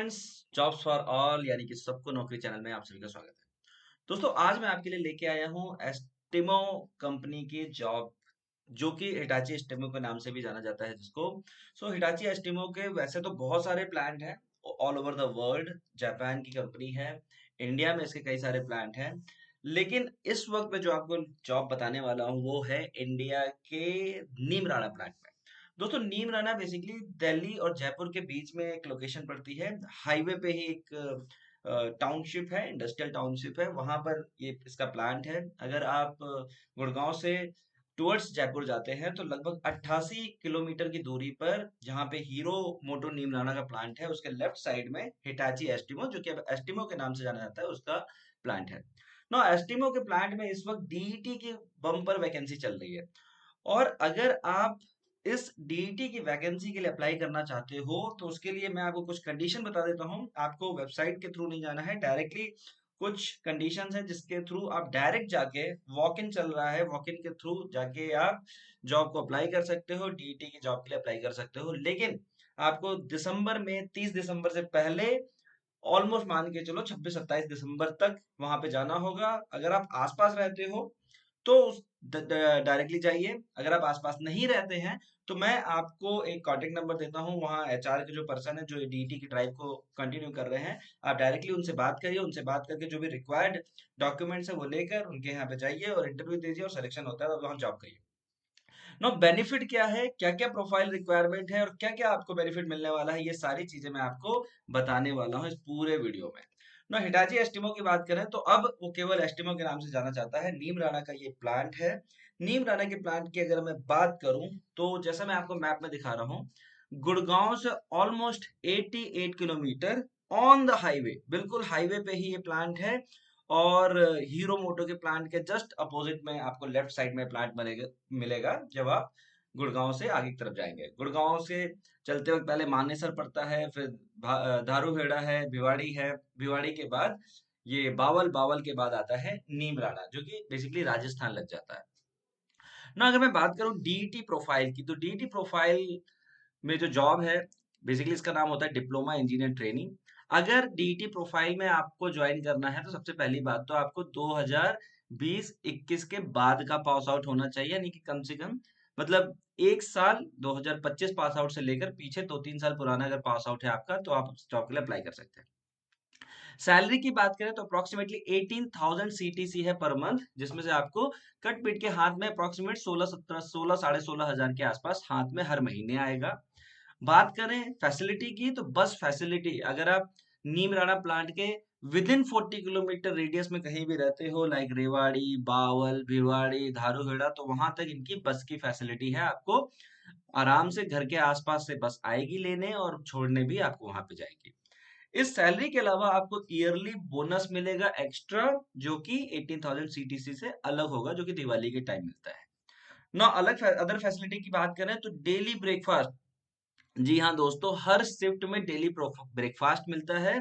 Friends, jobs for all यानी कि सबको नौकरी चैनल में आप सभी का स्वागत है। दोस्तों, आज मैं आपके लिए लेके आया हूँ एस्टिमो कंपनी की जॉब, जो कि हिटाची एस्टिमो के नाम से भी जाना जाता है जिसको। हिटाची एस्टिमो के वैसे तो बहुत सारे प्लांट हैं all over the world. Japan की कंपनी है, इंडिया में इसके कई सारे प्लांट हैं, लेकिन इस वक्त मैं जो आपको जॉब बताने वाला हूँ वो है इंडिया के नीमराणा प्लांट में। दोस्तों, नीमराना बेसिकली दिल्ली और जयपुर के बीच में एक लोकेशन पड़ती है। हाईवे पे ही एक टाउनशिप है, इंडस्ट्रियल टाउनशिप है, वहां पर ये इसका प्लांट है। अगर आप गुड़गांव से टुवर्ड्स जयपुर जाते हैं तो लगभग 88 किलोमीटर की दूरी पर जहाँ पे हीरो मोटो नीमराना का प्लांट है, उसके लेफ्ट साइड में हिटाची एस्टिमो, जो कि अब एस्टिमो के नाम से जाना जाता है, उसका प्लांट है। नो, एस्टिमो के प्लांट में इस वक्त डीईटी की बम्पर वैकेंसी चल रही है। और अगर आप इस डीईटी की वैकेंसी के लिए अप्लाई करना चाहते हो तो उसके लिए मैं आपको कुछ कंडीशन बता देता हूँ। आपको वेबसाइट के थ्रू नहीं जाना है, डायरेक्टली कुछ कंडीशंस हैं जिसके थ्रू आप डायरेक्ट जाके, वॉक इन चल रहा है, वॉक इन के थ्रू जाके आप जॉब को अप्लाई कर सकते हो, डीईटी की जॉब के लिए अप्लाई कर सकते हो। लेकिन आपको दिसंबर में 30 दिसंबर से पहले, ऑलमोस्ट मान के चलो 26-27 दिसंबर तक वहां पे जाना होगा। अगर आप आसपास रहते हो तो डायरेक्टली जाइए। अगर आप आसपास नहीं रहते हैं तो मैं आपको एक कांटेक्ट नंबर देता हूँ, वहाँ एचआर के जो पर्सन है जो डीटी की ड्राइव को कंटिन्यू कर रहे हैं, आप डायरेक्टली उनसे बात करिए। उनसे बात करके जो भी रिक्वायर्ड डॉक्यूमेंट्स है वो लेकर उनके यहाँ पे जाइए और इंटरव्यू दीजिए, और सिलेक्शन होता है तो वहाँ जॉब करिए। नो, बेनिफिट क्या है, क्या क्या प्रोफाइल रिक्वायरमेंट है और क्या क्या आपको बेनिफिट मिलने वाला है, ये सारी चीजें मैं आपको बताने वाला हूँ इस पूरे वीडियो में। नो, हिटाची एस्टिमो की बात करें तो अब वो केवल एस्टिमो के नाम से जाना चाहता है। नीम राणा का ये प्लांट है। नीम राणा के प्लांट की अगर मैं बात करूं तो जैसा मैं आपको मैप में दिखा रहा हूँ, गुड़गांव से almost 88 kilometre on the highway, बिल्कुल हाईवे पे ही ये प्लांट है। और हीरो मोटो के प्लांट के जस्ट अपोजिट में आपको लेफ्ट साइड में प्लांट मिलेगा मिलेगा जब आप गुड़गांव से आगे की तरफ जाएंगे। गुड़गांव से चलते वक्त पहले मानेसर पड़ता है, फिर धारूहेड़ा है, भिवाड़ी है, भिवाड़ी के बाद ये बावल, बावल के बाद आता है नीमराना, जो कि बेसिकली राजस्थान लग जाता है ना। अगर मैं बात करूं डीईटी प्रोफाइल की, तो डीईटी प्रोफाइल में जो जॉब है, बेसिकली इसका नाम होता है डिप्लोमा इंजीनियर ट्रेनिंग। अगर डीईटी प्रोफाइल में आपको ज्वाइन करना है तो सबसे पहली बात तो आपको 2020-21 के बाद का पास आउट होना चाहिए, यानी कि कम से कम मतलब एक साल 2025 पास आउट से लेकर पीछे 2-3 साल पुराना अगर पास आउट है आपका तो आप उस जॉब के लिए अप्लाई कर सकते हैं। सैलरी की बात करें तो अप्रोक्सीमेटली 18,000 सीटीसी है पर मंथ, जिसमें से आपको कट पिट के हाथ में अप्रोक्सीमेट 16-17, 16 16,500 के आसपास हाथ में हर महीने आएगा। बात करें फैसिलिटी की तो बस फैसिलिटी, अगर आप नीमराणा प्लांट के विद इन 40 किलोमीटर रेडियस में कहीं भी रहते हो, लाइक रेवाड़ी, बावल, भिवाड़ी, धारूहेड़ा, तो वहां तक इनकी बस की फैसिलिटी है। आपको आराम से घर के आसपास से बस आएगी लेने और छोड़ने भी आपको वहां पे जाएगी। इस सैलरी के अलावा आपको ईयरली बोनस मिलेगा एक्स्ट्रा, जो कि 18,000 सीटीसी से अलग होगा, जो कि दिवाली के टाइम मिलता है ना। अलग अदर फैसिलिटी की बात करें तो डेली ब्रेकफास्ट, जी हाँ दोस्तों, हर शिफ्ट में डेली ब्रेकफास्ट मिलता है।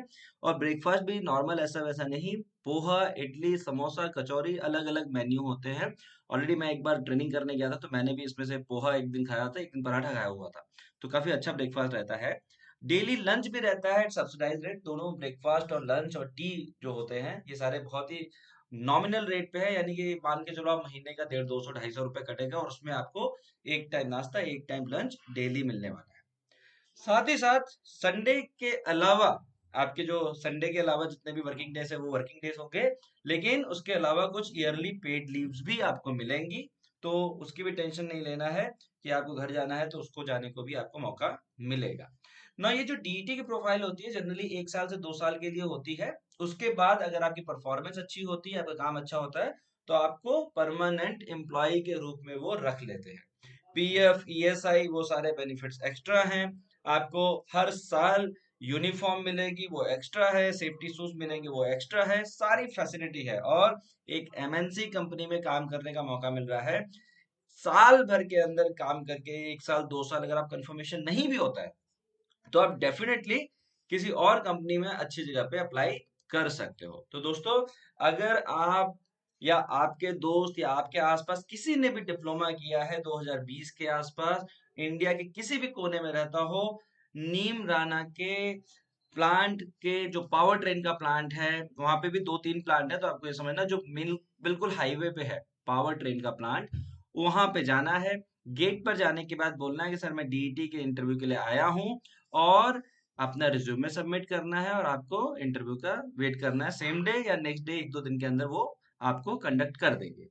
और ब्रेकफास्ट भी नॉर्मल ऐसा वैसा नहीं, पोहा, इडली, समोसा, कचौरी, अलग अलग मेन्यू होते हैं। ऑलरेडी मैं एक बार ट्रेनिंग करने गया था तो मैंने भी इसमें से पोहा एक दिन खाया था, एक दिन पराठा खाया हुआ था। तो काफी अच्छा ब्रेकफास्ट रहता है। डेली लंच भी रहता है सब्सिडाइज रेट, दोनों ब्रेकफास्ट और लंच और टी जो होते हैं ये सारे बहुत ही नॉमिनल रेट पे है, यानी कि मान के चलो आप महीने का 150, 200, 250 रुपए कटेगा और उसमें आपको एक टाइम नाश्ता, एक टाइम लंच डेली मिलने वाला है। साथ ही साथ संडे के अलावा, आपके जो संडे के अलावा जितने भी वर्किंग डेज है वो वर्किंग डेज होंगे, लेकिन उसके अलावा कुछ ईयरली पेड लीव्स भी आपको मिलेंगी। तो उसकी भी टेंशन नहीं लेना है कि आपको घर जाना है तो उसको जाने को भी आपको मौका मिलेगा ना। ये जो डीईटी की प्रोफाइल होती है जनरली 1 साल से 2 साल के लिए होती है। उसके बाद अगर आपकी परफॉर्मेंस अच्छी होती है, आपका काम अच्छा होता है, तो आपको परमानेंट एम्प्लॉय के रूप में वो रख लेते हैं। पीएफ, ईएसआई, वो सारे बेनिफिट्स एक्स्ट्रा हैं। आपको हर साल यूनिफॉर्म मिलेगी, वो एक्स्ट्रा है। सेफ्टी शूज मिलेंगे, वो एक्स्ट्रा है। सारी फैसिलिटी है और एक एमएनसी कंपनी में काम करने का मौका मिल रहा है। साल भर के अंदर काम करके 1 साल 2 साल अगर आप कंफर्मेशन नहीं भी होता है तो आप डेफिनेटली किसी और कंपनी में अच्छी जगह पे अप्लाई कर सकते हो। तो दोस्तों, अगर आप या आपके दोस्त या आपके आसपास किसी ने भी डिप्लोमा किया है 2020 के आसपास, इंडिया के किसी भी कोने में रहता हो, नीम राना के प्लांट के जो पावर ट्रेन का प्लांट है, वहां पे भी 2-3 प्लांट है, तो आपको ये समझना जो बिल्कुल हाईवे पे है पावर ट्रेन का प्लांट, वहां पे जाना है। गेट पर जाने के बाद बोलना है कि सर मैं डीईटी के इंटरव्यू के लिए आया हूँ, और अपना रिज्यूमे सबमिट करना है, और आपको इंटरव्यू का वेट करना है। सेम डे या नेक्स्ट डे, 1-2 दिन के अंदर वो आपको कंडक्ट कर देंगे।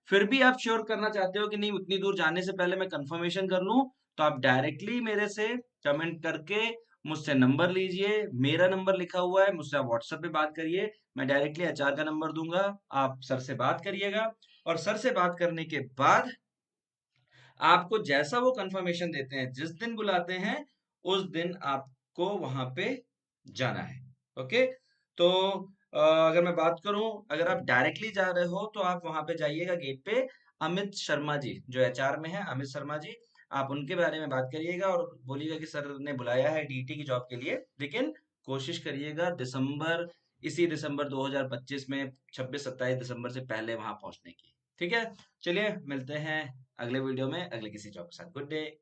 फिर भी आप श्योर करना चाहते हो कि नहीं, उतनी दूर जाने से पहले मैं कंफर्मेशन कर लूं, तो आप डायरेक्टली मेरे से कमेंट करके मुझसे नंबर लीजिए। मेरा नंबर लिखा हुआ है, मुझसे आप व्हाट्सएप पे बात करिए। मैं डायरेक्टली एचआर का नंबर दूंगा, आप सर से बात करिएगा, और सर से बात करने के बाद आपको जैसा वो कंफर्मेशन देते हैं, जिस दिन बुलाते हैं, उस दिन आपको वहां पे जाना है। ओके। तो अगर मैं बात करूं, अगर आप डायरेक्टली जा रहे हो तो आप वहां पे जाइएगा गेट पे। अमित शर्मा जी जो एचआर में है, अमित शर्मा जी, आप उनके बारे में बात करिएगा और बोलिएगा कि सर ने बुलाया है डीटी की जॉब के लिए, लेकिन कोशिश करिएगा इसी दिसंबर 2025 में, 26-27 दिसंबर से पहले वहां पहुंचने की। ठीक है। चलिए मिलते हैं अगले वीडियो में अगले किसी जॉब के साथ। Good day.